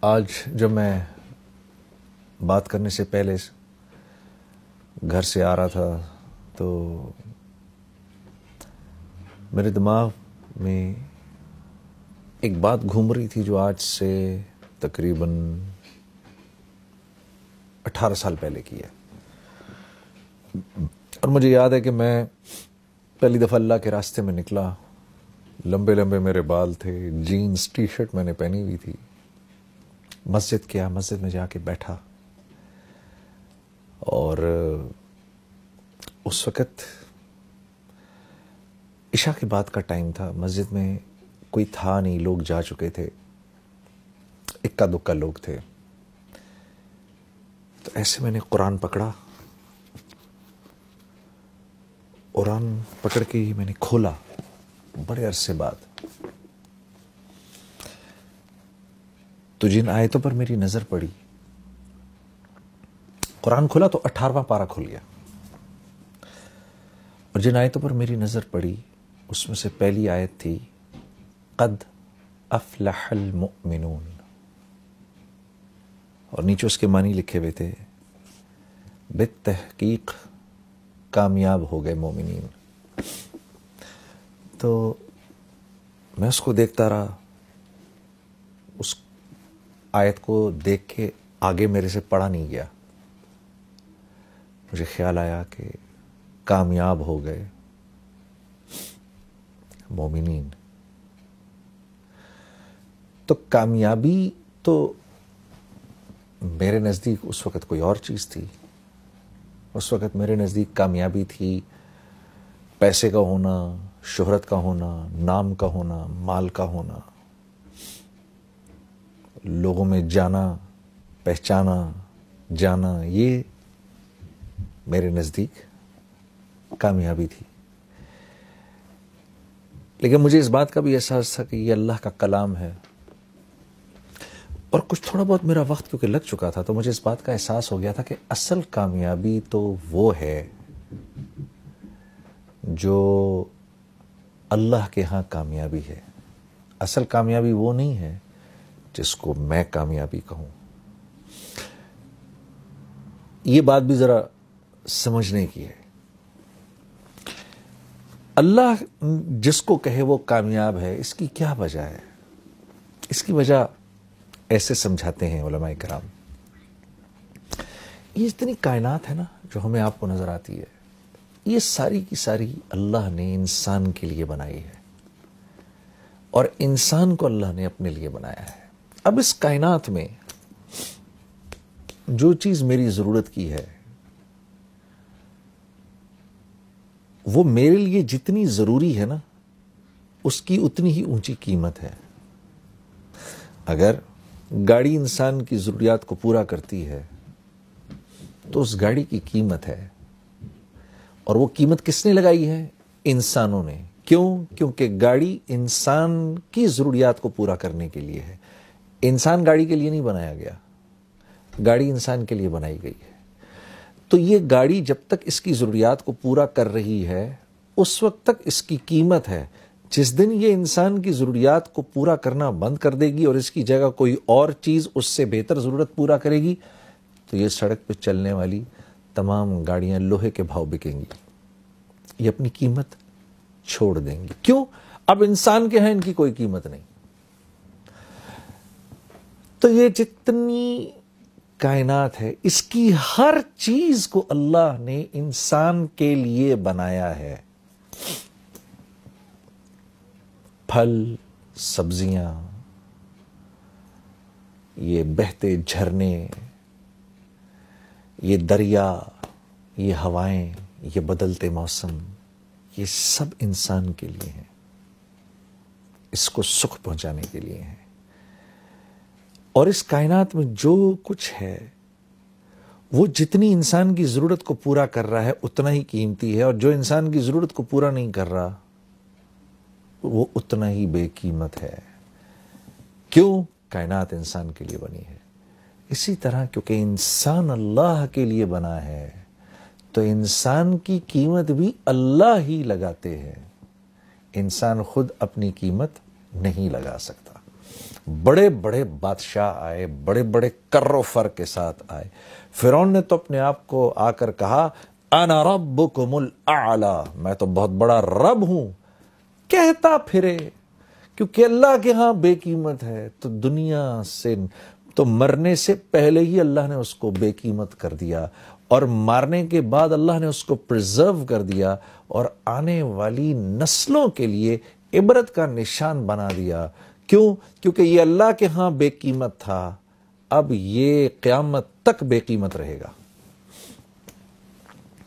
آج جب میں بات کرنے سے پہلے گھر سے آ رہا تھا تو میرے دماغ میں ایک بات گھوم رہی تھی جو آج سے تقریباً 18 سال پہلے کی ہے. اور مجھے یاد ہے کہ میں پہلی دفعہ اللہ کے راستے میں نکلا. لمبے لمبے میرے بال تھے, جینز ٹی شرٹ میں نے پہنی ہوئی تھی. مسجد میں جا کے بیٹھا اور اس وقت عشاء کے بعد کا ٹائم تھا. مسجد میں کوئی تھا نہیں, لوگ جا چکے تھے, اکا دکا لوگ تھے. تو ایسے میں نے قرآن پکڑا, قرآن پکڑ کے ہی میں نے کھولا بڑے عرصے بعد. تو جن آیتوں پر میری نظر پڑی, قرآن کھولا تو 18واں پارہ کھل گیا, اور جن آیتوں پر میری نظر پڑی اس میں سے پہلی آیت تھی قد افلح المؤمنون, اور نیچے اس کے معنی لکھے ہوئے تھے بالتحقیق کامیاب ہو گئے مومنین. تو میں اس کو دیکھتا رہا, اس آیت کو دیکھ کے آگے میرے سے پڑھا نہیں گیا. مجھے خیال آیا کہ کامیاب ہو گئے مومنین. تو کامیابی تو میرے نزدیک اس وقت کوئی اور چیز تھی. اس وقت میرے نزدیک کامیابی تھی پیسے کا ہونا, شہرت کا ہونا, نام کا ہونا, مال کا ہونا, لوگوں میں جانا, پہچانا جانا. یہ میرے نزدیک کامیابی تھی. لیکن مجھے اس بات کا بھی احساس تھا کہ یہ اللہ کا کلام ہے, اور کچھ تھوڑا بہت میرا وقت کیونکہ لگ چکا تھا تو مجھے اس بات کا احساس ہو گیا تھا کہ اصل کامیابی تو وہ ہے جو اللہ کے ہاں کامیابی ہے. اصل کامیابی وہ نہیں ہے جس کو میں کامیابی کہوں. یہ بات بھی ذرا سمجھنے کی ہے. اللہ جس کو کہے وہ کامیاب ہے, اس کی کیا وجہ ہے؟ اس کی وجہ ایسے سمجھاتے ہیں علماء کرام. یہ اتنی کائنات ہے نا جو ہمیں آپ کو نظر آتی ہے, یہ ساری کی ساری اللہ نے انسان کے لیے بنائی ہے, اور انسان کو اللہ نے اپنے لیے بنایا ہے. اب اس کائنات میں جو چیز میری ضرورت کی ہے وہ میرے لیے جتنی ضروری ہے نا اس کی اتنی ہی اونچی قیمت ہے. اگر گاڑی انسان کی ضروریات کو پورا کرتی ہے تو اس گاڑی کی قیمت ہے, اور وہ قیمت کس نے لگائی ہے؟ انسانوں نے. کیوں؟ کیونکہ گاڑی انسان کی ضروریات کو پورا کرنے کے لیے ہے. انسان گاڑی کے لیے نہیں بنایا گیا, گاڑی انسان کے لیے بنائی گئی ہے. تو یہ گاڑی جب تک اس کی ضروریات کو پورا کر رہی ہے اس وقت تک اس کی قیمت ہے. جس دن یہ انسان کی ضروریات کو پورا کرنا بند کر دے گی اور اس کی جگہ کوئی اور چیز اس سے بہتر ضرورت پورا کرے گی تو یہ سڑک پہ چلنے والی تمام گاڑیاں لوہے کے بھاؤ بکیں گی, یہ اپنی قیمت چھوڑ دیں گی. کیوں؟ اب انسان کے ہیں ان کی کوئی قیمت نہیں. تو یہ جتنی کائنات ہے اس کی ہر چیز کو اللہ نے انسان کے لیے بنایا ہے. پھل, سبزیاں, یہ بہتے جھرنے, یہ دریا, یہ ہوائیں, یہ بدلتے موسم, یہ سب انسان کے لیے ہیں, اس کو سکھ پہنچانے کے لیے ہیں. اور اس کائنات میں جو کچھ ہے وہ جتنی انسان کی ضرورت کو پورا کر رہا ہے اتنا ہی قیمتی ہے, اور جو انسان کی ضرورت کو پورا نہیں کر رہا وہ اتنا ہی بے قیمت ہے. کیوں؟ کائنات انسان کے لیے بنی ہے. اسی طرح کیونکہ انسان اللہ کے لیے بنا ہے تو انسان کی قیمت بھی اللہ ہی لگاتے ہیں. انسان خود اپنی قیمت نہیں لگا سکتا. بڑے بڑے بادشاہ آئے، بڑے بڑے کر و فر کے ساتھ آئے۔ فرعون نے تو اپنے آپ کو آ کر کہا انا ربکم الاعلی، میں تو بہت بڑا رب ہوں، کہتا پھرے، کیونکہ اللہ کے ہاں بے قیمت ہے، تو دنیا سے تو مرنے سے پہلے ہی اللہ نے اس کو بے قیمت کر دیا، اور مارنے کے بعد اللہ نے اس کو پرزرو کر دیا، اور آنے والی نسلوں کے لیے عبرت کا نشان بنا دیا۔ کیوں؟ کیونکہ یہ اللہ کے ہاں بے قیمت تھا، اب یہ قیامت تک بے قیمت رہے گا۔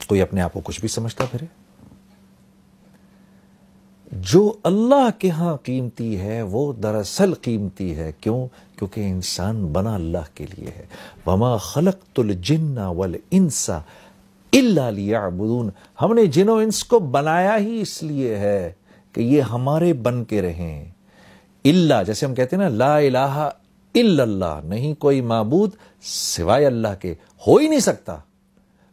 کوئی اپنے آپ کو کچھ بھی سمجھتا پھرے؟ جو اللہ کے ہاں قیمتی ہے وہ دراصل قیمتی ہے۔ کیوں؟ کیونکہ انسان بنا اللہ کے لیے ہے۔ وَمَا خَلَقْتُ الْجِنَّ وَالْإِنسَ إِلَّا لِيَعْبُدُونَ، ہم نے جن و انس کو بنایا ہی اس لیے ہے کہ یہ ہمارے بن کے رہیں۔ اللہ، جیسے ہم کہتے ہیں نا لا الہ الا اللہ، نہیں کوئی معبود سوائے اللہ کے، ہو ہی نہیں سکتا۔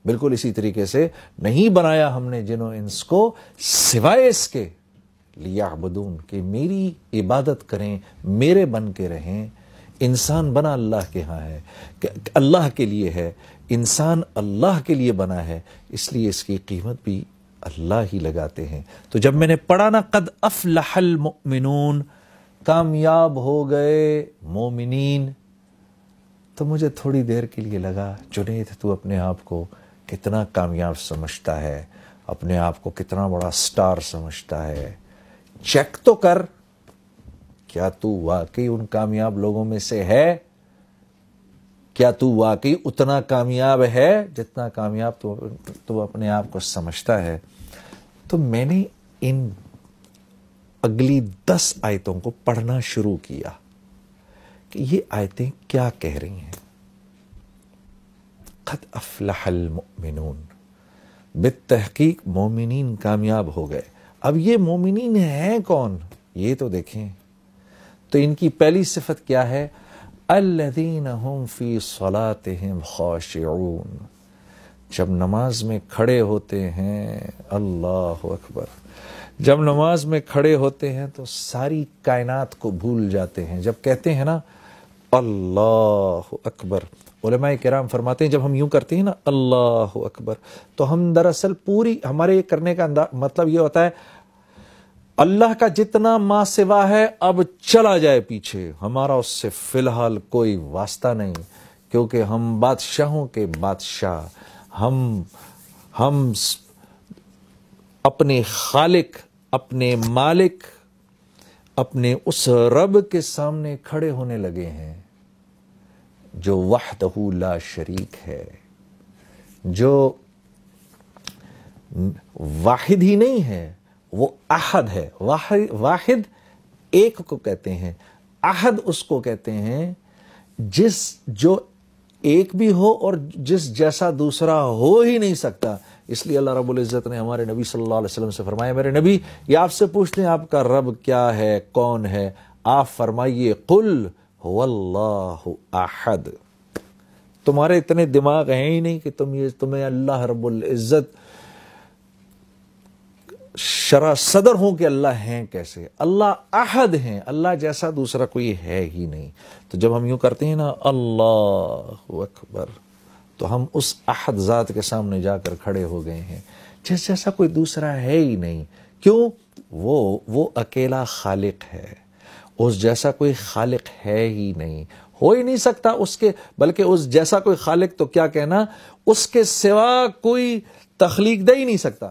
بالکل اسی طریقے سے نہیں بنایا ہم نے جن و انس کو سوائے اس کے لیعبدون، کہ میری عبادت کریں، میرے بن کے رہیں۔ انسان بنا اللہ کے ہاں ہے، اللہ کے لیے ہے، انسان اللہ کے لیے بنا ہے، اس لیے اس کی قیمت بھی اللہ ہی لگاتے ہیں۔ تو جب میں نے پڑھا نا قد افلح المؤمنون، کامیاب ہو گئے مومنین، تو مجھے تھوڑی دیر کے لیے لگا جنید تو اپنے آپ کو کتنا کامیاب سمجھتا ہے، اپنے آپ کو کتنا بڑا سٹار سمجھتا ہے، چیک تو کر، کیا تو واقعی ان کامیاب لوگوں میں سے ہے؟ کیا تو واقعی اتنا کامیاب ہے جتنا کامیاب تو اپنے آپ کو سمجھتا ہے؟ تو میں نے ان اگلی 10 آیتوں کو پڑھنا شروع کیا کہ یہ آیتیں کیا کہہ رہی ہیں۔ قد افلح المؤمنون، بالتحقیق مومنین کامیاب ہو گئے۔ اب یہ مومنین ہیں کون؟ یہ تو دیکھیں۔ تو ان کی پہلی صفت کیا ہے؟ الذین هم فی صلاتهم خاشعون، جب نماز میں کھڑے ہوتے ہیں، اللہ اکبر، جب نماز میں کھڑے ہوتے ہیں تو ساری کائنات کو بھول جاتے ہیں۔ جب کہتے ہیں نا اللہ اکبر، علماء کرام فرماتے ہیں جب ہم یوں کرتے ہیں نا اللہ اکبر، تو ہم دراصل پوری ہمارے کرنے کا مطلب یہ ہوتا ہے اللہ کا جتنا ما سوا ہے اب چلا جائے پیچھے، ہمارا اس سے فی الحال کوئی واسطہ نہیں، کیونکہ ہم بادشاہوں کے بادشاہ، ہم اپنے خالق، اپنے مالک، اپنے اس رب کے سامنے کھڑے ہونے لگے ہیں جو وحدہ لا شریک ہے، جو واحد ہی نہیں ہے، وہ احد ہے۔ واحد ایک کو کہتے ہیں، احد اس کو کہتے ہیں جو ایک بھی ہو اور جس جیسا دوسرا ہو ہی نہیں سکتا۔ اس لیے اللہ رب العزت نے ہمارے نبی صلی اللہ علیہ وسلم سے فرمایا، میرے نبی یہ آپ سے پوچھتے ہیں آپ کا رب کیا ہے، کون ہے؟ آپ فرمائیے قل هو اللہ احد۔ تمہارے اتنے دماغ ہیں ہی نہیں کہ تمہیں اللہ رب العزت شرح صدر ہوں کہ اللہ ہیں کیسے؟ اللہ احد ہیں، اللہ جیسا دوسرا کوئی ہے ہی نہیں۔ تو جب ہم یوں کرتے ہیں نا اللہ اکبر، تو ہم اس احد ذات کے سامنے جا کر کھڑے ہو گئے ہیں جیسا کوئی دوسرا ہے ہی نہیں۔ کیوں؟ وہ اکیلا خالق ہے، اس جیسا کوئی خالق ہے ہی نہیں، ہو ہی نہیں سکتا اس کے، بلکہ اس جیسا کوئی خالق تو کیا کہنا، اس کے سوا کوئی تخلیق دے ہی نہیں سکتا۔